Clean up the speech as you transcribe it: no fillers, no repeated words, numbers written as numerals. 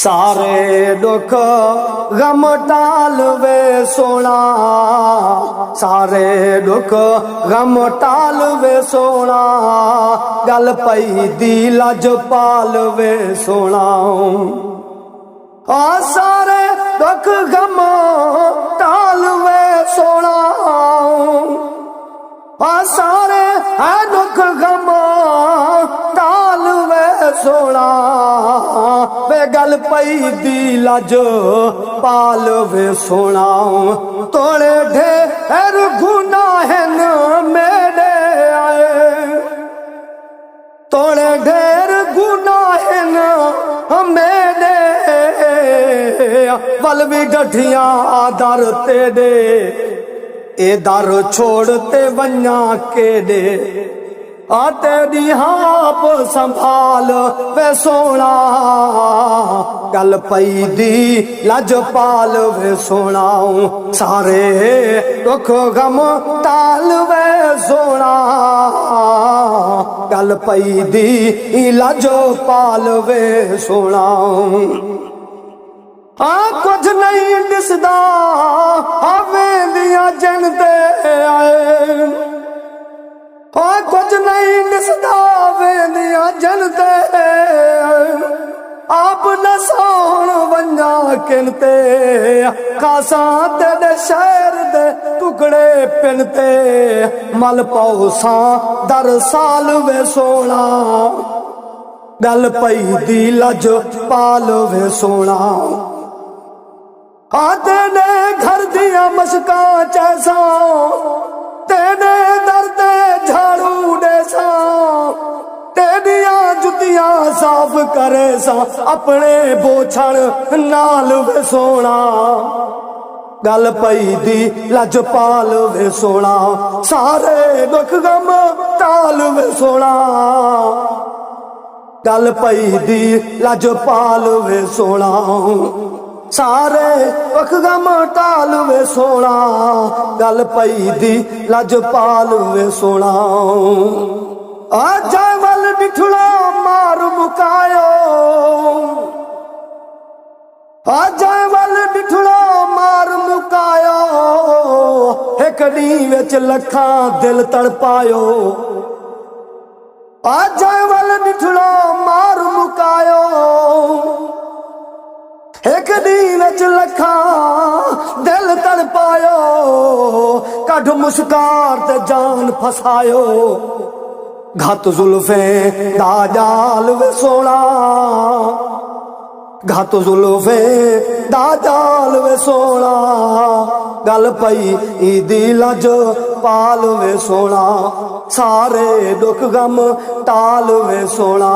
सारे दुख गम टाल वे सोना, सारे दुख गम टाल वे सोना, गल पई दी लज पाल वे सोना। आ सारे दुख गम टाल वे सोना, आ सारे है दुख गम टाल वे सोना, वे गल पई दी लज पाल वे सोना। तोड़े ढेर गुनाहन मेरे आए, तोड़े ढेर गुनाहन मेरे, वल भी डठिया दर तेरे, ए दर छोड़ते वन्या के दे। आ तेरी हाप संभाल वे सोना, गल पई दी लज पाल वे सोना। सारे दुख गम टाल वे सोना, गल पई दी लज पाल वे सोना। आ कुछ नहीं दिसदा हवें दिया जनते आए, आ कुछ नहीं दिसदा हवें दिया जनते, आप न सोहण वंजा किनते, खासा तेरे शहर दे टुकड़े पिनते, मल पाओ सा दर साल वे सोना, गल पई दी लज पाल वे सोना। आ तेरे घर दिया मशका चैसा, तेरे दर ते झाड़ू देसा, तेरिया जुतियां साफ करे सा, अपने बोछड़ नाल वे सोना, गल पई दी लज पाल वे सोना। सारे दुख गम टाल वे सोना, गल पई दी लज पाल वे सोना। सारे दुख गम टाल वे सोना, गल पई दी लज पाल वे सोना। आ जाए वल डिठड़ा मार मुकायो, आ जाए वल डिठड़ा मार मुकायो, एक दी विच लखा दिल तड़पायो। आ जाए वल डिठड़ा मार मुकायो, एक दी विच लखा दिल तड़पायो, कढ़ मुस्कार ते जान फसायो। घत जुल्फे दा जाल वे सोना, घत जुल्फे दा जाल वे सोना, गल पई दी लज पाल वे सोना। सारे दुख गम टाल वे सोना।